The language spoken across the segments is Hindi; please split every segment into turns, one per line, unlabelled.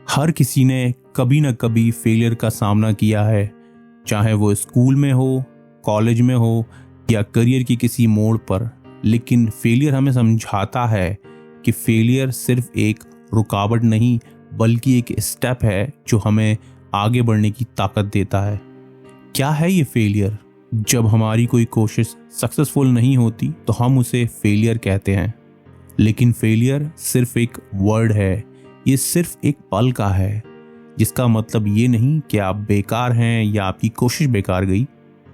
हर किसी ने कभी न कभी फेलियर का सामना किया है, चाहे वो स्कूल में हो, कॉलेज में हो या करियर की किसी मोड़ पर। लेकिन फेलियर हमें समझाता है कि फेलियर सिर्फ एक रुकावट नहीं बल्कि एक स्टेप है जो हमें आगे बढ़ने की ताकत देता है। क्या है ये फेलियर? जब हमारी कोई कोशिश सक्सेसफुल नहीं होती तो हम उसे फेलियर कहते हैं। लेकिन फेलियर सिर्फ एक वर्ड है, ये सिर्फ एक पल का है, जिसका मतलब ये नहीं कि आप बेकार हैं या आपकी कोशिश बेकार गई।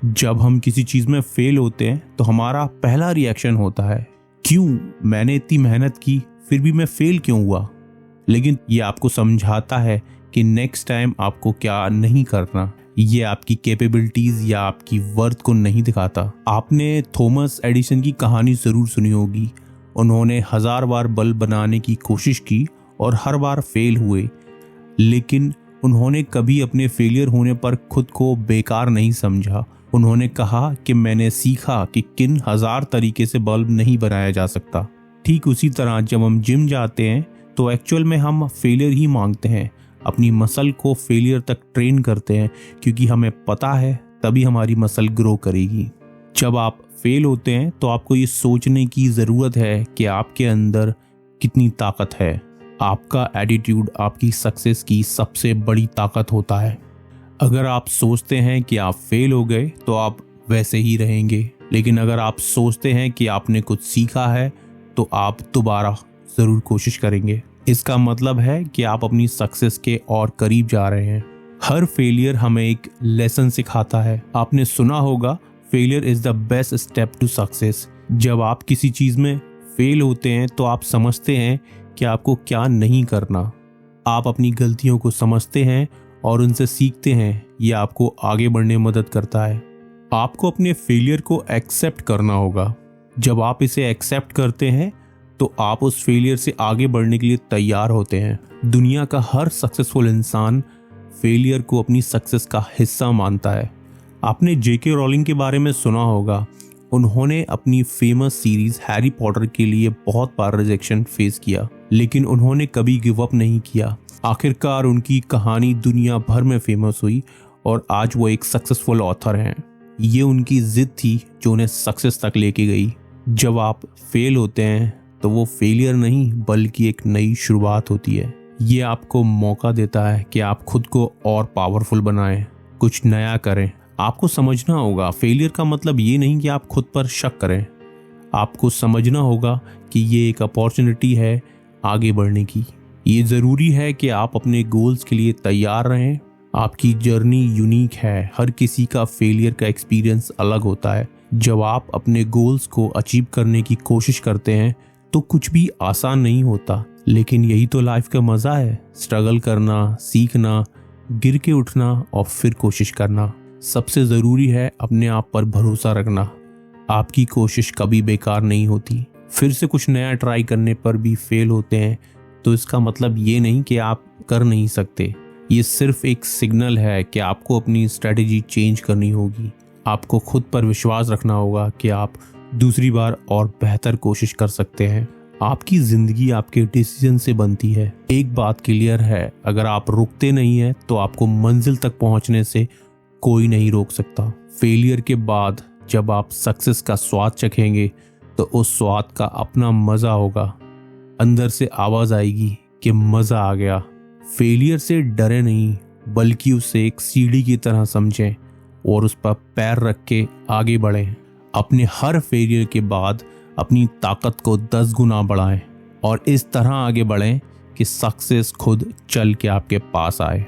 जब हम किसी चीज़ में फेल होते हैं तो हमारा पहला रिएक्शन होता है, क्यों, मैंने इतनी मेहनत की फिर भी मैं फेल क्यों हुआ। लेकिन ये आपको समझाता है कि नेक्स्ट टाइम आपको क्या नहीं करना। ये आपकी कैपेबिलिटीज या आपकी वर्थ को नहीं दिखाता। आपने थॉमस एडिसन की कहानी ज़रूर सुनी होगी। उन्होंने 1000 बार बल्ब बनाने की कोशिश की और हर बार फेल हुए, लेकिन उन्होंने कभी अपने फेलियर होने पर खुद को बेकार नहीं समझा। उन्होंने कहा कि मैंने सीखा कि किन 1000 तरीके से बल्ब नहीं बनाया जा सकता। ठीक उसी तरह जब हम जिम जाते हैं तो एक्चुअल में हम फेलियर ही मांगते हैं, अपनी मसल को फेलियर तक ट्रेन करते हैं, क्योंकि हमें पता है तभी हमारी मसल ग्रो करेगी। जब आप फेल होते हैं तो आपको ये सोचने की ज़रूरत है कि आपके अंदर कितनी ताकत है। आपका एटीट्यूड आपकी सक्सेस की सबसे बड़ी ताकत होता है। अगर आप सोचते हैं कि आप फेल हो गए तो आप वैसे ही रहेंगे, लेकिन अगर आप सोचते हैं कि आपने कुछ सीखा है तो आप दोबारा ज़रूर कोशिश करेंगे। इसका मतलब है कि आप अपनी सक्सेस के और करीब जा रहे हैं। हर फेलियर हमें एक लेसन सिखाता है। आपने सुना होगा, failure is the best step to success. जब आप किसी चीज़ में फेल होते हैं तो आप समझते हैं कि आपको क्या नहीं करना। आप अपनी गलतियों को समझते हैं और उनसे सीखते हैं। ये आपको आगे बढ़ने में मदद करता है। आपको अपने फेलियर को एक्सेप्ट करना होगा। जब आप इसे एक्सेप्ट करते हैं तो आप उस फेलियर से आगे बढ़ने के लिए तैयार होते हैं। दुनिया का हर सक्सेसफुल इंसान फेलियर को अपनी सक्सेस का हिस्सा मानता है। आपने जेके रोलिंग के बारे में सुना होगा। उन्होंने अपनी फेमस सीरीज हैरी पॉटर के लिए बहुत बार रिजेक्शन फेस किया, लेकिन उन्होंने कभी गिव अप नहीं किया। आखिरकार उनकी कहानी दुनिया भर में फेमस हुई और आज वो एक सक्सेसफुल ऑथर हैं। ये उनकी जिद थी जो उन्हें सक्सेस तक लेके गई। जब आप फेल होते हैं तो वो फेलियर नहीं बल्कि एक नई शुरुआत होती है। ये आपको मौका देता है कि आप खुद को और पावरफुल बनाएं, कुछ नया करें। आपको समझना होगा, फेलियर का मतलब ये नहीं कि आप खुद पर शक करें। आपको समझना होगा कि ये एक अपॉर्चुनिटी है आगे बढ़ने की। ये ज़रूरी है कि आप अपने गोल्स के लिए तैयार रहें। आपकी जर्नी यूनिक है। हर किसी का फेलियर का एक्सपीरियंस अलग होता है। जब आप अपने गोल्स को अचीव करने की कोशिश करते हैं तो कुछ भी आसान नहीं होता, लेकिन यही तो लाइफ का मज़ा है। स्ट्रगल करना, सीखना, गिर के उठना और फिर कोशिश करना। सबसे ज़रूरी है अपने आप पर भरोसा रखना। आपकी कोशिश कभी बेकार नहीं होती। फिर से कुछ नया ट्राई करने पर भी फेल होते हैं तो इसका मतलब ये नहीं कि आप कर नहीं सकते। ये सिर्फ एक सिग्नल है कि आपको अपनी स्ट्रेटेजी चेंज करनी होगी। आपको खुद पर विश्वास रखना होगा कि आप दूसरी बार और बेहतर कोशिश कर सकते हैं। आपकी ज़िंदगी आपके डिसीजन से बनती है। एक बात क्लियर है, अगर आप रुकते नहीं हैं तो आपको मंजिल तक पहुंचने से कोई नहीं रोक सकता। फेलियर के बाद जब आप सक्सेस का स्वाद चखेंगे तो उस स्वाद का अपना मज़ा होगा। अंदर से आवाज़ आएगी कि मज़ा आ गया। फेलियर से डरे नहीं बल्कि उसे एक सीढ़ी की तरह समझें और उस पर पैर रख के आगे बढ़ें। अपने हर फेलियर के बाद अपनी ताकत को 10 गुना बढ़ाएं और इस तरह आगे बढ़ें कि सक्सेस खुद चल के आपके पास आए।